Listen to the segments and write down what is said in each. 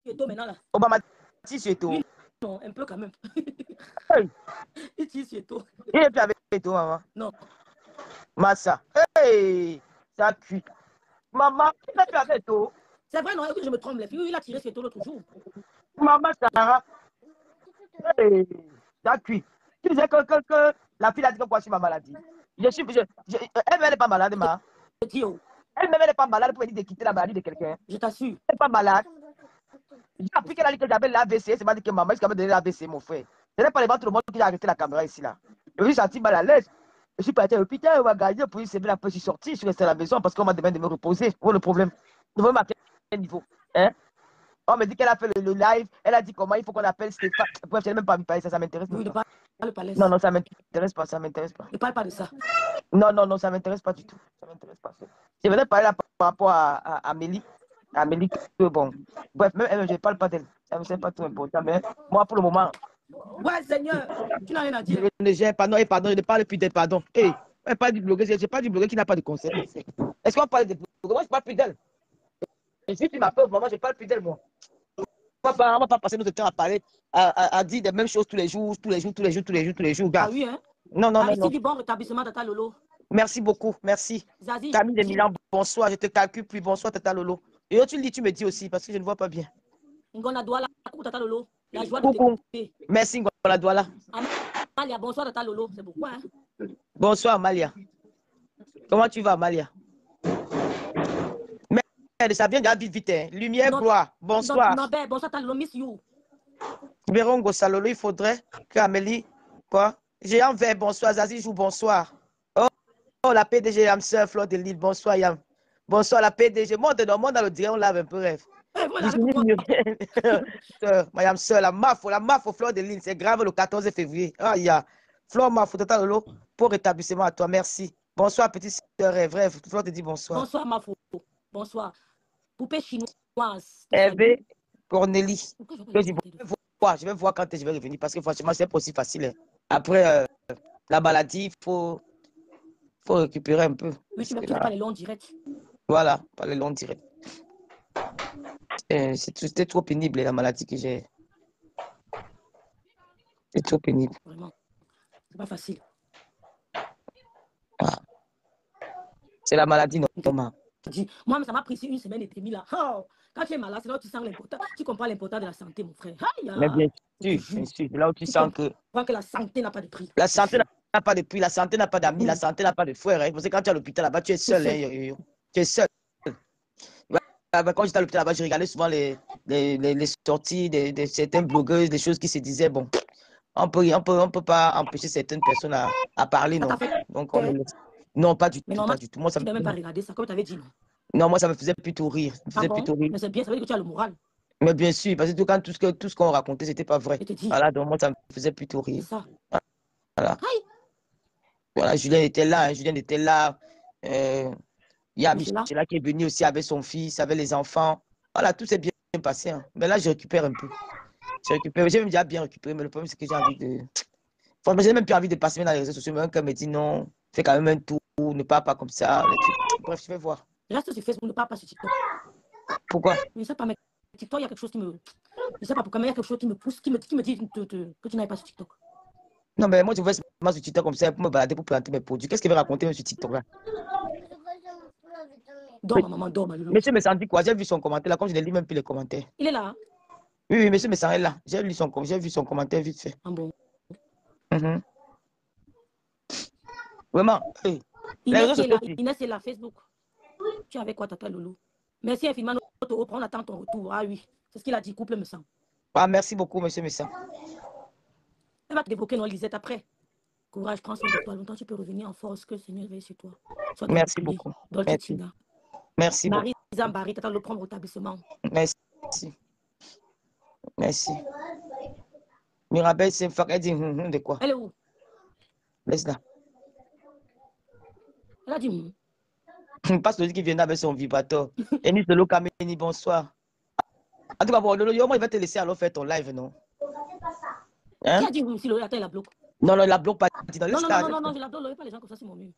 Suéto maintenant là. Obama dit Suéto. Oui, non, un peu quand même. Hey. Il dit Suéto. Il est plus avec Suéto, maman. Non. Massa. Hey, ça cuit. Maman, il est plus avec Suéto. C'est vrai, non, que je me trompe. Oui, il a tiré Suéto l'autre jour. Maman, Sarah. Hey, ça cuit. Tu disais que la fille a dit que quoi sur ma maladie. Elle n'est pas malade, ma. Elle-même, elle n'est pas malade pour venir de quitter la maladie de quelqu'un. Je t'assure. Elle n'est pas malade. J'ai appris qu'elle a dit que j'avais l'AVC. C'est pas dit que maman, est-ce donné l'AVC, mon frère. Ce n'est pas les tout le monde qui a arrêté la caméra ici, là. Je me suis senti mal à l'aise. Je suis parti à l'hôpital, on m'a gagné pour une semaine après, je suis sorti, je suis resté à la maison parce qu'on m'a demandé de me reposer. Où est le problème? Le problème à quel niveau? Hein? On me dit qu'elle a fait le live, elle a dit comment il faut qu'on appelle Stéphane. Bref, je n'ai même pas envie de parler ça, ça m'intéresse Oui, pas. Le palais. Non, non, ça m'intéresse pas, ça m'intéresse pas. Ne parle pas de ça. Non, non, non, ça m'intéresse pas du tout. Ça m'intéresse pas. Je venais parler là par rapport à Amélie. Amélie, bon. Bref, même elle, je ne parle pas d'elle. Ça ne me pas tout important. Mais moi, pour le moment. Ouais, Seigneur, tu n'as rien à dire. Pardon, pardon, je ne parle plus d'elle, pardon. Hey, pas du blogueur, je ne pas du blogueur qui n'a pas de concept. Est-ce qu'on parle de blogueur? Moi, je ne parle plus d'elle. Et si tu m'appelles, moi, je ne parle plus d'elle, moi. On ne va pas passer notre temps à parler, à dire les mêmes choses tous les jours, gars. Ah oui, hein? Non, non, non. Ici, du bon rétablissement, Tata Lolo. Merci beaucoup, merci. Zazie, Camille de Milan, bonsoir, je te calcule plus, bonsoir, Tata Lolo. Et tu le dis, tu me dis aussi, parce que je ne vois pas bien. Ngona Douala, Tata Lolo. La joie de t'écouter. Merci, Ngona Douala. Amalia, bonsoir, Tata Lolo. C'est pourquoi, hein? Bonsoir, Amalia. Comment tu vas, Amalia? Merde, ça vient de vite, vite. Hein. Lumière, gloire. Bonsoir. Non, bonsoir, Tata Lolo, miss you. Véron Salolo, il faudrait que Amélie, quoi? J'ai un verre, bonsoir, Zazie joue, bonsoir. Oh, la PDG, Yam Sœur, Fleur de Lille, bonsoir, Yam. Bonsoir, la PDG. Monte dans le direct, on lave un peu, rêve. Madame Sœur, la MAF au Fleur de Lille, c'est grave le 14 février. Ah, il y a Fleur Mafo, Tata Lolo, pour rétablissement à toi, merci. Bonsoir, petite sœur, rêve. Fleur te dit bonsoir. Bonsoir, Mafo. Bonsoir. Poupée chinoise. Hervé Cornélie. Je vais voir quand je vais revenir parce que franchement, c'est pas aussi facile. Hein. Après la maladie, il faut récupérer un peu. Oui, tu n'as pas les longs directs. Voilà, pas les longs directs. C'était trop pénible, la maladie que j'ai. C'est trop pénible. Vraiment. C'est pas facile. Ah. C'est la maladie normale. Moi, ça m'a pris une semaine et demie là. Oh, quand tu es malade, c'est là où tu sens l'important. Tu comprends l'importance de la santé, mon frère. Mais bien sûr, c'est là où tu sens que la santé n'a pas de prix. La santé n'a pas de prix, la santé n'a pas d'amis, la santé n'a pas de frère. Hein. Parce que quand tu es à l'hôpital là-bas, tu es seul. Hein, tu es seul. Quand j'étais à l'hôpital là-bas, je regardais souvent les sorties de certaines blogueuses, des choses qui se disaient, bon, on peut pas empêcher certaines personnes à parler, non. Donc, non, pas du tout, pas du tout. Moi, ça tu n'as même pas regardé ça, comme tu avais dit, non. Non, moi, ça me faisait plutôt rire. Mais c'est bien, ça veut dire que tu as le moral. Mais bien sûr, parce que quand tout ce qu'on racontait, c'était pas vrai. Voilà, donc moi, ça me faisait plutôt rire. C'est ça. Voilà. Voilà, Julien était là. Il y a Michela qui est venue aussi avec son fils, avec les enfants. Voilà, tout s'est bien passé. Hein. Mais là, je récupère un peu. J'ai même déjà bien récupéré, mais le problème, c'est que j'ai envie de... Franchement, j'ai même plus envie de passer dans les réseaux sociaux. Même quand elle me dit non, fais quand même un tour, ne parle pas comme ça. Bref, je vais voir. Reste sur Facebook, ne parle pas sur TikTok. Pourquoi? Je ne sais pas, mais TikTok, il y a quelque chose qui me... Je ne sais pas pourquoi, mais il y a quelque chose qui me pousse, qui me dit que tu n'ailles pas sur TikTok. Non, mais moi, je vais sur TikTok comme ça pour me balader, pour planter mes produits. Qu'est-ce qu'il va raconter sur TikTok là? Dors, maman, dors, maman. Monsieur me dit quoi? J'ai vu son commentaire là, comme je ne lis même plus les commentaires. Il est là? Hein? Oui, monsieur me est là. J'ai vu son commentaire vite fait. Ah bon? Vraiment. Hey. Inès est là, Facebook. Tu es avec quoi, Tata Loulou? Merci infiniment. On attend ton retour. Ah oui, c'est ce qu'il a dit, couple me sent. Ah, merci beaucoup, monsieur Messin. Elle va te débloquer, non, Lisette, après. Courage, prends soin de toi. Longtemps, tu peux revenir en force, que le Seigneur veille sur toi. Merci beaucoup. Merci Marie Zambari, t'attends le prendre au établissement. Merci. Merci. Mirabelle, c'est elle dit de quoi? Elle est où? Laisse-la. Elle a dit Passe le dit qu'il vient avec son vibrateur. Enis de Lokameni, bonsoir. En tout cas, bon, moi, il va te laisser alors faire ton live, non? Hein? Qui a dit si le attends, il la bloque? Non, il la bloque pas. Non, je la bloque, pas les gens comme ça sur mon mur.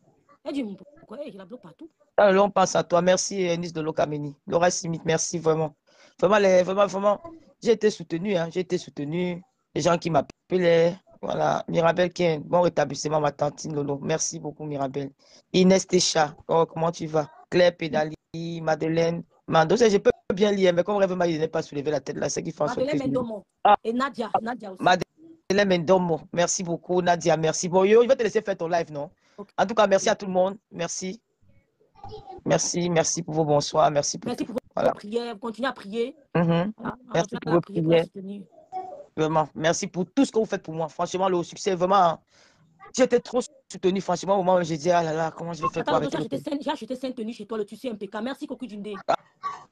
Elle dit pourquoi? Je la bloque partout. Alors, on passe à toi. Merci, Enis de Lokameni. Laura Simit, merci vraiment. Vraiment, j'ai été soutenu, hein, j'ai été soutenu. Les gens qui m'appelaient, voilà. Mirabel Ken, bon rétablissement, ma tantine Lolo. Merci beaucoup, Mirabel. Inès Técha, oh, comment tu vas? Claire Pédali, Madeleine, Mando, je peux bien lire, mais comme rêve, il n'est pas soulevé la tête là, c'est qui fait en sorte que Madeleine je... Mendomo. Ah, Et Nadia aussi. Madeleine Mendomo, merci beaucoup, Nadia, merci. Bon, yo, je vais te laisser faire ton live, non? Okay. En tout cas, merci à tout le monde, merci. Merci pour vos bonsoirs, merci pour tout. Pour vos prières, continuez à prier. Voilà. Merci pour vos prières. Vraiment, merci pour tout ce que vous faites pour moi. Franchement, le succès, vraiment, j'étais trop soutenu. Franchement, au moment où j'ai dit, ah là là, comment je vais faire pour arrêter j'ai acheté 5 tenues chez toi, le tissu MPK. Merci, Cocu Djindé.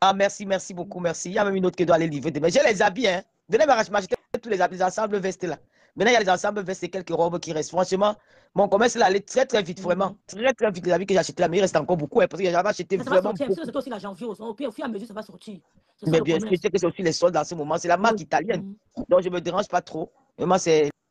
Ah, merci beaucoup, merci. Il y a même une autre qui doit aller livrer demain. J'ai les habits, hein. Venez m'acheter tous les habits, les ensembles vestes là. Maintenant, il y a les ensembles vestes et quelques robes qui restent. Franchement, mon commerce là allait très vite, vraiment. Très vite, les habits que j'ai achetés là. Mais il reste encore beaucoup, hein, parce que j'avais acheté vraiment. C'est aussi la janvier. Au fur et à mesure, ça va sortir. Mais bien sûr, je sais que c'est aussi les soldes en ce moment. C'est la marque italienne. Donc, je ne me dérange pas trop. Vraiment,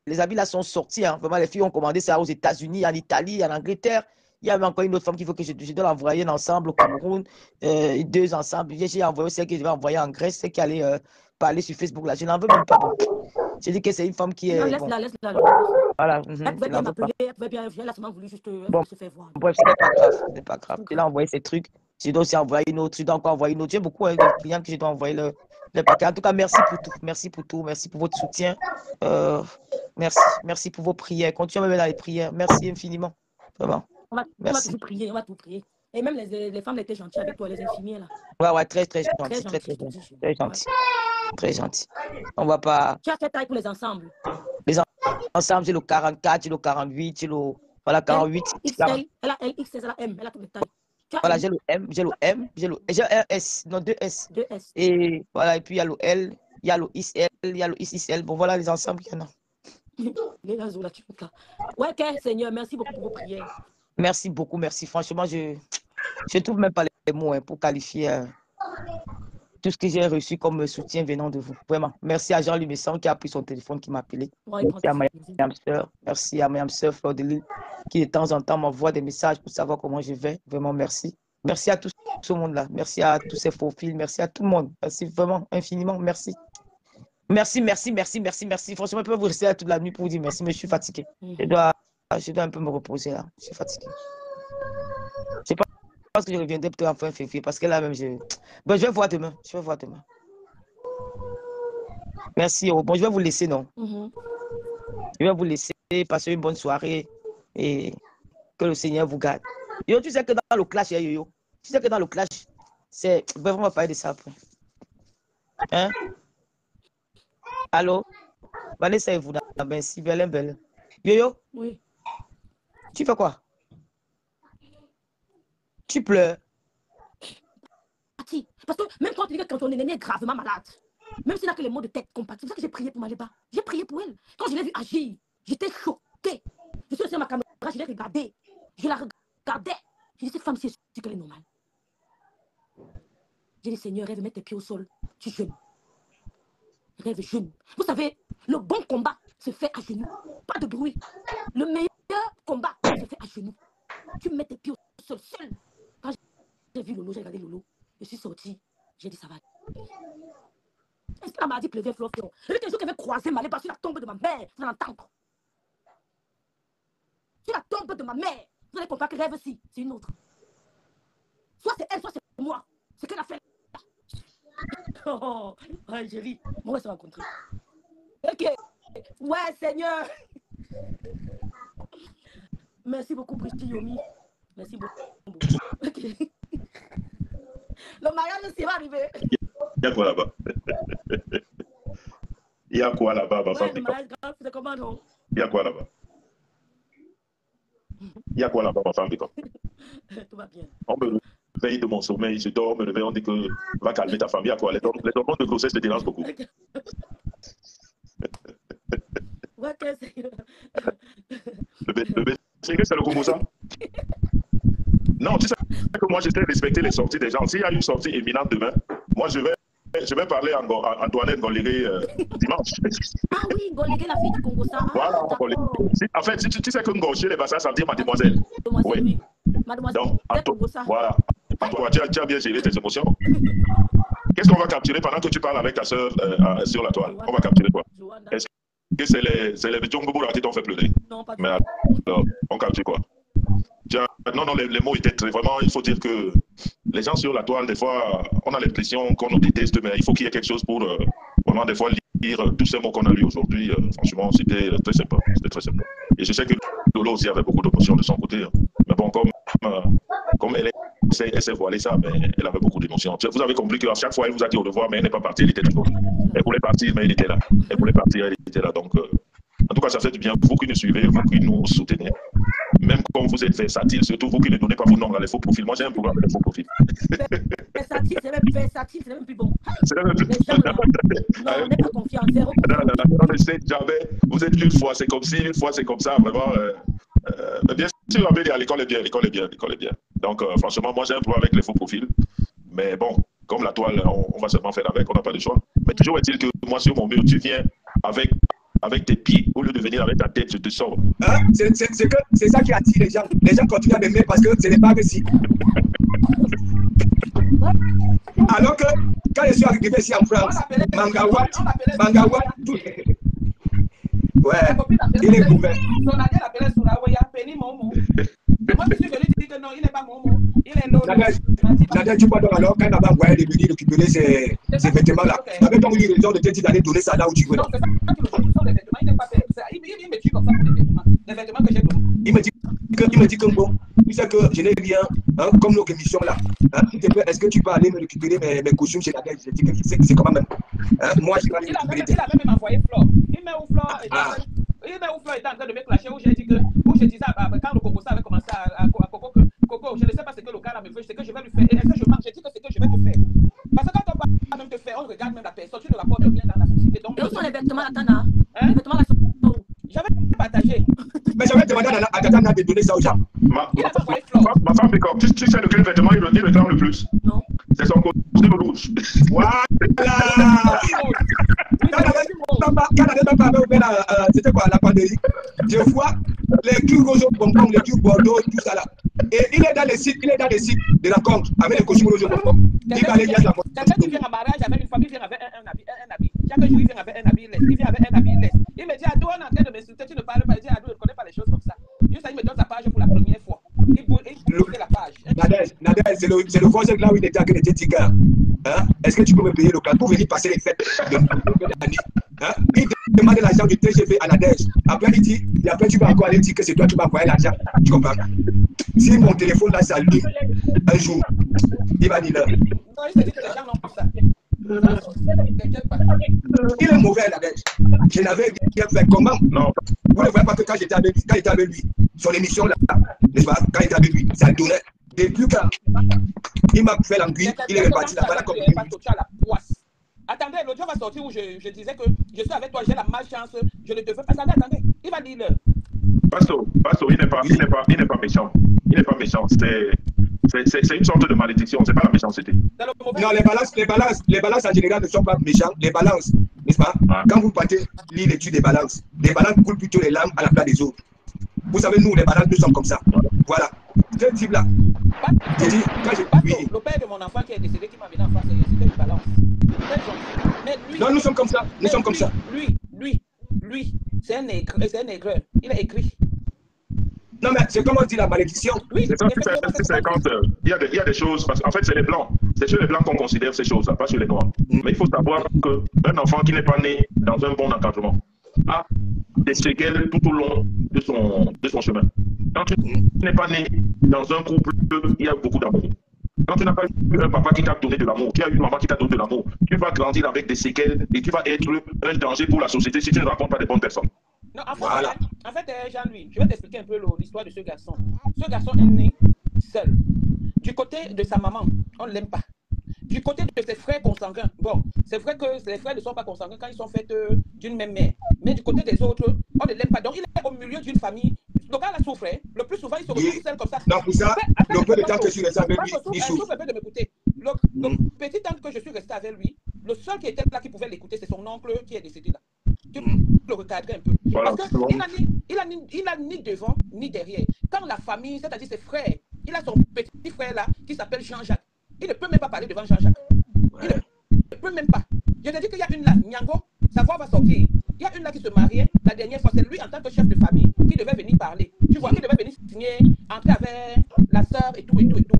les habits là sont sortis. Hein. Vraiment, les filles ont commandé ça aux États-Unis, en Italie, en Angleterre. Il y avait encore une autre femme qui veut que je dois l'envoyer un ensemble au Cameroun, 2 ensembles. J'ai envoyé celle que je vais envoyer en Grèce, celle qui allait parler sur Facebook là. Je n'en veux même pas. Bon. J'ai dit que c'est une femme qui est. Non, laisse-la. Voilà. Elle pouvait bien m'appeler, elle pouvait bien. Elle a seulement voulu juste se faire voir. Bref, ce n'est pas grave. Je l'ai envoyé ces trucs. Je dois aussi envoyer une autre. Je dois encore envoyer une autre. J'ai beaucoup de clients que je dois envoyer le paquet. En tout cas, merci pour tout. Merci pour tout. Merci pour votre soutien. Merci pour vos prières. Continuez à me mettre dans les prières. Merci infiniment. Vraiment. On va tout prier. Et même les femmes étaient gentilles avec toi, les infirmiers là. Ouais, très gentil. Très gentil. On va pas. Tu as fait taille pour les ensembles. Les ensembles, j'ai le 44, j'ai le 48, j'ai le. Voilà, 48. XL, elle a L, XL, elle a M, elle a toutes les tailles. Voilà, j'ai le M, j'ai un S, non, 2 S. 2 S. Et voilà, et puis il y a le L, il y a le XL, il y a le XXL. Bon, voilà les ensembles qu'il y en a. Ouais, ok, Seigneur, merci beaucoup pour vos prières. Merci beaucoup, merci. Franchement, je ne trouve même pas les mots hein, pour qualifier tout ce que j'ai reçu comme soutien venant de vous. Vraiment. Merci à Jean-Louis Messon qui a pris son téléphone, qui m'a appelé. Ouais, merci à Mme Sœur Fleur de Lille qui de temps en temps m'envoie des messages pour savoir comment je vais. Vraiment, merci. Merci à tout ce monde-là. Merci à tous ces faux fils. Merci à tout le monde. Merci vraiment infiniment. Merci. Merci. Franchement, je peux vous rester là toute la nuit pour vous dire merci, mais je suis fatigué. Je dois un peu me reposer là. Je suis fatigué. Je pense que je reviendrai peut-être en fin février parce que là même, bon, je vais voir demain. Merci. Bon, je vais vous laisser, non? Je vais vous laisser, passer une bonne soirée et que le Seigneur vous garde. Yo, tu sais que dans le clash, tu sais que dans le clash, c'est... Bref, on va parler de ça après. Hein? Allô? Vanessa et vous, ben, si belle. Yo? Oui. Tu fais quoi? Tu pleures? Parce que même quand ton ennemi est gravement malade, même s'il n'a que les mots de tête compacts, c'est pour ça que j'ai prié pour Maléba. J'ai prié pour elle. Quand je l'ai vu agir, j'étais choquée. Je suis sur ma caméra, je l'ai regardée. Je la regardais. J'ai dit, cette femme, c'est sûr qu'elle est normale. J'ai dit, Seigneur, rêve, mettre tes pieds au sol. Tu jeûnes. Rêve, jeûne. Vous savez, le bon combat se fait à genoux. Pas de bruit. Le meilleur combat se fait à genoux. Tu mets tes pieds au sol seul. Quand j'ai vu Lolo, j'ai regardé Lolo. Je suis sortie. J'ai dit, ça va. Est-ce que la maladie pleuvait, Flore? J'ai vu que les gens qui avaient croisé Maléba sur la tombe de ma mère. Vous allez entendre. Sur la tombe de ma mère. Vous allez comprendre que rêve aussi, c'est une autre. Soit c'est elle, soit c'est moi. C'est qu'elle a fait. Oh, Algérie. On va se rencontrer. Ok. Ouais, Seigneur. Merci beaucoup, Brigitte Yomi. Merci beaucoup. Ok. Le mariage aussi va arriver. Il y a quoi là-bas? Il y a quoi là-bas, ma femme? Le mariage, c'est comment, non? Il y a quoi là-bas? Il y a quoi là-bas, ma femme? Tout va bien. On me réveille de mon sommeil, je dors, on me réveille, on dit que va calmer ta famille. Il y a quoi? Les hormones de grossesse te dérangent beaucoup. Ouais, que c'est... Le c'est le Congo, ça? Non, tu sais que moi, j'essaie de respecter les sorties des gens. S'il y a une sortie imminente demain, moi, je vais parler à Antoinette Ngoléré dimanche. Ah oui, Ngoléré, la fille du Congo, ça. Voilà, en fait, si tu sais que Ngoléré, les bassins, ça veut dire mademoiselle. Oui. Mademoiselle, donc, voilà. Toi, tu as bien géré tes émotions. qu'est-ce qu'on va capturer pendant que tu parles avec ta soeur sur la toile? On va capturer quoi? Est-ce que c'est les Bidjongbobo qui t'ont fait pleurer? Non, pas du Mais alors, on capture quoi? Non, non, les mots étaient très... Vraiment, il faut dire que les gens sur la toile, des fois, on a l'impression qu'on nous déteste, mais il faut qu'il y ait quelque chose pour vraiment, des fois, lire tous ces mots qu'on a lus aujourd'hui. Franchement, c'était très sympa. C'était très sympa. Et je sais que Lolo aussi avait beaucoup d'émotions de son côté. Hein. Mais bon, comme elle s'est voilée ça, mais elle avait beaucoup d'émotions. Vous avez compris qu'à chaque fois, elle vous a dit au revoir, mais elle n'est pas partie, elle était toujours là. Elle voulait partir, mais elle était là. Elle voulait partir, elle était là. Donc, en tout cas, ça fait du bien. Vous qui nous suivez, vous qui nous soutenez. Même quand vous êtes versatile, surtout vous qui ne donnez pas vos noms dans les faux profils. Moi, j'ai un programme avec les faux profils. Versatile, c'est même plus bon. C'est même plus... Les gens, là, non, on n'est pas confiant. Zéro confiance. On ne sait jamais. Vous êtes une fois, c'est comme ci, une fois, c'est comme ça. Vraiment. Mais bien sûr, à l'école est bien, l'école est bien, l'école est bien. Donc, franchement, moi, j'ai un problème avec les faux profils. Mais bon, comme la toile, on va seulement faire avec, on n'a pas de choix. Mais toujours est-il que moi, sur mon mur, tu viens avec tes pieds, au lieu de venir avec ta tête, je te sors. Hein? C'est ça qui attire les gens. Les gens continuent à m'aimer parce que ce n'est pas réussi. Alors que quand je suis arrivé ici en France, Mangawa, tout. Ouais, il est couvert. Son ami l'appelait Souraouya, Penny Momo. Moi, je suis venu te dire que non, il n'est pas Momo. Il est l'autre. Nadège, tu vois donc alors, quand on va envoyer des venir récupérer ces vêtements-là, tu avais donc eu raison de te dire d'aller donner ça là où tu veux. Non, c'est ça qui le choisit, ce sont les vêtements. Il n'est pas fait. Il me tue comme ça pour les vêtements. Les vêtements que j'ai donnés. Il me dit que bon, tu sais que je n'ai rien, hein, comme nos émissions là. Hein, est-ce que tu peux aller me récupérer mes costumes chez Nadège? Je dis que c'est comment même. Hein, moi, je vais aller récupérer. Il a même envoyé Flore. Il met où Flore était en train de me clasher, où j'ai dit que, où je disais, quand le Coco avait commencé à Coco, je ne sais pas ce que le gars là me veut, c'est que je vais lui faire. Et est-ce que je marche? J'ai dit que c'est que je vais te faire. Parce que quand on va même te faire, on regarde même la personne, tu ne rapportes rien dans la société. Donc, Et où sont les vêtements à Tana? Hein? Les vêtements là sont où? J'avais partagé. Mais j'avais demandé à Tana de donner ça aux gens. Ma femme, c'est comme, tu sais de quel vêtement il réclame le plus? Non. C'est son costume rouge. Voilà. C'était quoi la pandémie? Je vois les culs roses bonbons, les culs bordeaux, tout ça là. Et il est dans les sites de la com avec les costumes roses bonbons. Il va aller y a la mode. Quelqu'un qui vient en mariage avec une famille vient avec un habit. Chaque jour, il vient avec un habit laisse. Il vient avec un habit laisse. Il me dit, Ado, on est en train de m'insulter, tu ne parles pas. Il dit, Ado, je ne connais pas les choses comme ça. Juste, il me donne sa page pour la première fois. Il bouge la page. Nadège, c'est le voisin là où il était avec les Tétigas. Hein? Est-ce que tu peux me payer le cas pour venir passer les fêtes de l'année? Hein? Il demande l'argent du TGV à Nadège. Après, il dit, et après, tu vas encore aller dire que c'est toi qui vas envoyer l'argent. Tu comprends? Si mon téléphone là s'allume un jour, il va dire là. Non, il se dit que les gens n'ont pas ça. Il est mauvais, Nadège. Je n'avais rien fait. Comment? Non. Vous ne voyez pas que quand j'étais avec lui, son émission là, n'est-ce pas? Quand il était avec lui, ça donnait. Depuis quand il m'a fait l'anguille, il est reparti là-bas comme il Attendez, l'autre jour va sortir où je disais que je suis avec toi, j'ai la malchance, je ne te veux pas. Attendez, il va dire Pasto, il n'est pas méchant. Il n'est pas méchant. C'est une sorte de malédiction, c'est pas la méchanceté. Non, les balances en général ne sont pas méchants. Les balances, n'est-ce pas? Quand vous partez lire l'étude des balances coulent plutôt les larmes à la place des autres. Vous savez, nous, les balances, nous sommes comme ça. Voilà. Ce type-là. J'ai dit, le père de mon enfant qui est décédé, qui m'a amené en France, c'était une balance. Mais lui, non, nous sommes comme ça. Nous sommes comme ça. Lui, c'est un nègre. Il a écrit. Non, mais c'est comme on dit la malédiction. Oui, c'est quand il y a des choses, parce qu'en fait, c'est les blancs. C'est chez les blancs qu'on considère ces choses-là, pas chez les noirs. Mais il faut savoir qu'un enfant qui n'est pas né dans un bon encadrement a des séquelles tout au long de son chemin. Quand tu n'es pas né dans un couple, il y a beaucoup d'amour. Quand tu n'as pas eu un papa qui t'a donné de l'amour, tu as eu une maman qui t'a donné de l'amour, tu vas grandir avec des séquelles et tu vas être un danger pour la société si tu ne rencontres pas des bonnes personnes. Non, en fait, Jean-Louis, je vais t'expliquer un peu l'histoire de ce garçon. Ce garçon est né seul. Du côté de sa maman, on ne l'aime pas. Du côté de ses frères consanguins, bon, c'est vrai que les frères ne sont pas consanguins quand ils sont faits d'une même mère. Mais du côté des autres, on ne l'aime pas. Donc, il est au milieu d'une famille. Donc, quand il a souffert, le plus souvent, il se retrouve seul comme ça. Non, pour ça, le peu de temps que je suis resté avec lui, il souffre. Un peu de m'écouter. Le petit temps que je suis resté avec lui, le seul qui était là qui pouvait l'écouter, c'est son oncle qui est décédé là. Tu le recadrer un peu. Voilà, parce qu'il n'a ni devant ni derrière. Quand la famille, c'est-à-dire ses frères, il a son petit frère là qui s'appelle Jean-Jacques. Il ne peut même pas parler devant Jean-Jacques. peut même pas. Je te dis qu'il y a une là, Nyango, sa voix va sortir. Il y a une là qui se mariait la dernière fois. C'est lui en tant que chef de famille qui devait venir parler. Tu vois, qui devait venir signer, entrer avec la sœur et tout, et tout, et tout.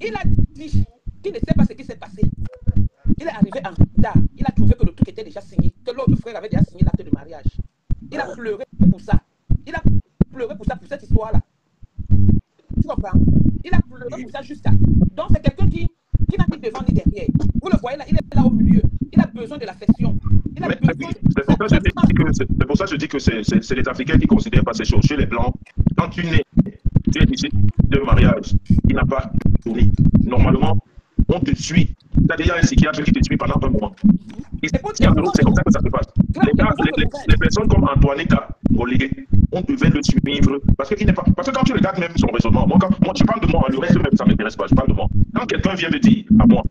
Il a dit qu'il ne sait pas ce qui s'est passé. Il est arrivé en retard. Il a trouvé que le truc était déjà signé, que l'autre frère avait déjà signé l'acte de mariage. Il a pleuré pour ça. Il a pleuré pour ça, pour cette histoire-là. Tu comprends? Il a pleuré pour ça jusqu'à. Donc c'est quelqu'un qui n'a ni devant ni derrière. Vous le voyez là, il est là au milieu. Il a besoin de l'affection. C'est pour ça que je dis que c'est les Africains qui ne considèrent pas ces choses. Chez les Blancs, quand tu es ici de mariage, il n'a pas tourné. Normalement, on te suit. C'est-à-dire, il y a un psychiatre qui te suit pendant un moment. C'est comme ça que ça se passe. Les personnes comme Antoinetta Boligué, on devait le suivre. Parce que quand tu regardes même son raisonnement, moi je parle de moi, le reste même ça ne m'intéresse pas, je parle de moi. Quand quelqu'un vient me dire à moi,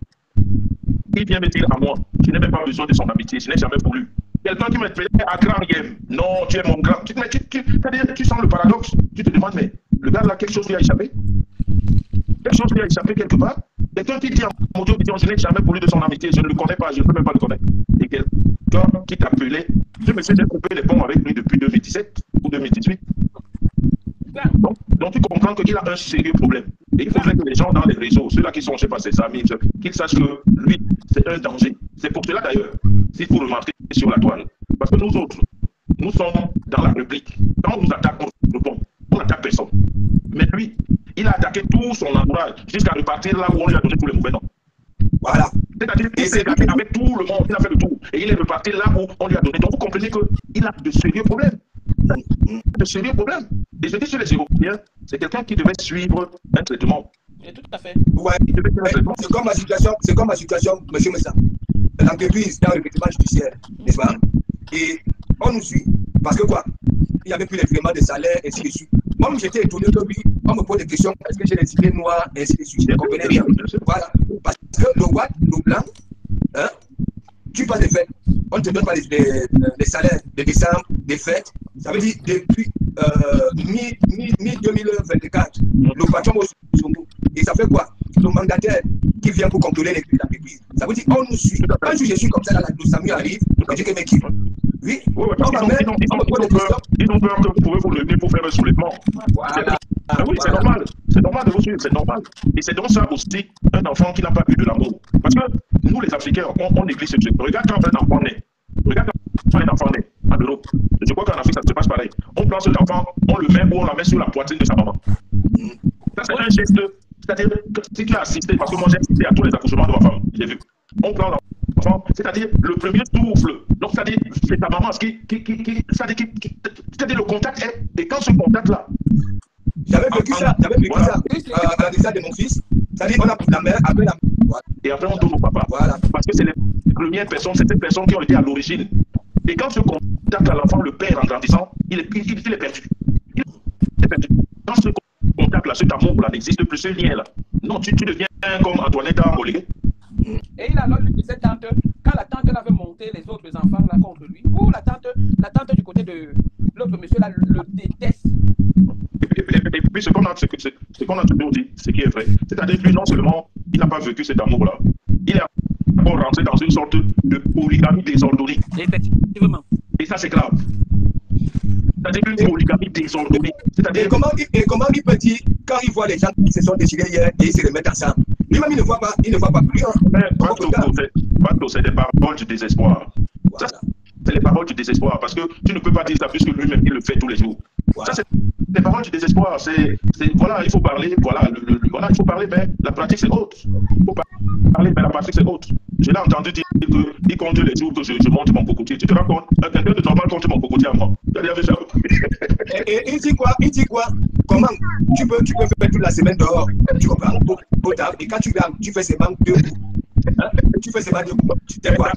je n'ai même pas besoin de son amitié, je n'ai jamais voulu. Quelqu'un qui me fait à grand Yem, non, tu es mon grand. Tu sens le paradoxe. Tu te demandes, mais le gars là, quelque chose lui a échappé? Quelque chose lui a échappé quelque part? Quelqu'un qui dit à mon Dieu, je n'ai jamais voulu de son amitié, je ne le connais pas, je ne peux même pas le connaître. Et quelqu'un qui t'appelait, je me suis coupé les ponts avec lui depuis 2017 ou 2018. Donc tu comprends qu'il a un sérieux problème. Et il faudrait que les gens dans les réseaux, ceux-là qui sont, je ne sais pas, ses amis, qu'ils sachent que lui, c'est un danger. C'est pour cela d'ailleurs, s'il faut remarquer sur la toile. Parce que nous autres, nous sommes dans la réplique. Quand on nous attaque, on répond. On n'attaque personne. Mais lui, il a attaqué tout son entourage jusqu'à repartir là où on lui a donné tous les mauvais noms. Voilà. C'est-à-dire qu'il s'est attaqué avec tout le monde, il a fait le tour. Et il est reparti là où on lui a donné. Donc vous comprenez qu'il a de sérieux problèmes. De sérieux problèmes. Et je dis sur les Européens, c'est quelqu'un qui devait suivre un traitement. Tout à fait. Ouais. C'est comme ma situation, monsieur Messa. L'entreprise est en recrutement judiciaire, n'est-ce pas? Et on nous suit. Parce que quoi? Il n'y avait plus les paiements de salaire, ainsi de suite. Moi, j'étais étonné que lui, on me pose des questions. Est-ce que j'ai les idées noires, ainsi de suite? Je ne comprenais rien. Voilà. Parce que le white, le blanc, hein, tu passes des fêtes. On ne te donne pas les salaires de décembre, des fêtes. Ça veut dire depuis mi-2024, le patron au Congo. Et ça fait quoi? Le mandataire qui vient pour contrôler les entreprises. Ça veut dire qu'on nous suit. Quand je suis comme ça, là, le Samuel arrive, je dis que mes qui? Oui, ils ont peur que vous pouvez vous lever pour faire un soulèvement. Voilà. Oui, c'est normal. C'est normal de vous suivre, c'est normal. Et c'est donc ça aussi, un enfant qui n'a pas eu de l'amour. Parce que nous, les Africains, on néglige ce truc. Regarde quand un enfant naît. Regarde quand un enfant naît en Europe. Je crois qu'en Afrique, ça se passe pareil. On prend cet enfant, on le met ou on la met sur la poitrine de sa maman. Ça, c'est un geste. C'est-à-dire que si tu as assisté, parce que moi j'ai assisté à tous les accouchements de ma femme, j'ai vu. On prend l'enfant, c'est-à-dire le premier souffle. Donc, c'est-à-dire, c'est ta maman c'est-à-dire le contact est. Et quand ce contact-là. J'avais vécu ça à la naissance de mon fils. C'est-à-dire, on a pris la mère, après la. Et après, on tourne au papa. Voilà. Parce que c'est les premières personnes, c'est ces personnes qui ont été à l'origine. Et quand ce contact à l'enfant, le père en grandissant, il est perdu. Il est perdu. Quand ce contact-là, cet amour-là n'existe plus, ce lien-là. Non, tu deviens comme Antoinetta Boligué. Et il a alors dit cette tante, quand la tante avait monté les autres enfants là contre lui, ou la tante du côté de l'autre monsieur là le déteste. Et puis ce qu'on a toujours dit, ce qui est vrai, c'est-à-dire que lui non seulement il n'a pas vécu cet amour-là, il est encore rentré dans une sorte de polygamie désordonnée. Effectivement. Et ça c'est grave. C'est-à-dire une polygamie désordonnée. Et comment il peut dire, quand il voit les gens qui se sont déchirés hier et ils se remettent ensemble, lui-même il ne voit pas plus. C'est des paroles du désespoir. Voilà. Ça, c'est les paroles du désespoir. Parce que tu ne peux pas dire ça puisque lui-même il le fait tous les jours. Voilà. Ça, c'est des paroles du désespoir. Voilà, il faut parler. Voilà, il faut parler, mais la pratique c'est autre. Il faut parler, mais la pratique c'est autre. Je l'ai entendu dire qu'il compte les jours que je monte mon cocotier. Tu te rends compte? Quelqu'un de normal compte mon cocotier à moi. Et il dit quoi? Comment tu peux faire toute la semaine dehors? Tu comprends? Et quand tu fais seulement 2 coups. Tu fais seulement 2 coups. Tu t'es quoi?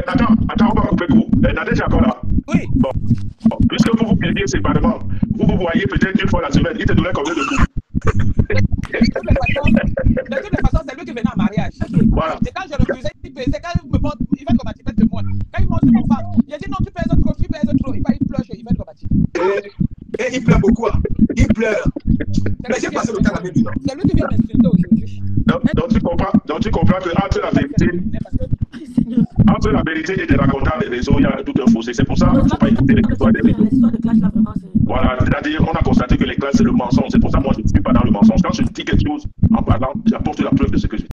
Attends, on va couper court. Nadège est encore là. Oui. Bon. Puisque vous payez séparément, vous voyez peut-être une fois la semaine, il te donnait combien de coups? De toutes les façons, c'est lui qui venait en mariage. Voilà. Et quand je refusais, c'est quand il me montre, il va être combatif de moi. Quand il monte sur mon ventre, j'ai dit non, tu pèses trop. Il pleure, il va être combatif. Et il pleure beaucoup. Il pleure. Mais j'ai passé le temps avec lui. C'est lui qui vient m'insulter aujourd'hui. Donc tu comprends que entre la vérité. vérité et des racontables des réseaux, il y a tout un fossé. C'est pour ça qu'il ne faut pas écouter les histoires des réseaux. L'histoire de clash, là, vraiment, c'est... Voilà, c'est-à-dire, on a constaté que les classes, c'est le mensonge. C'est pour ça que moi, je ne suis pas dans le mensonge. Quand je dis quelque chose en parlant, j'apporte la preuve de ce que je dis.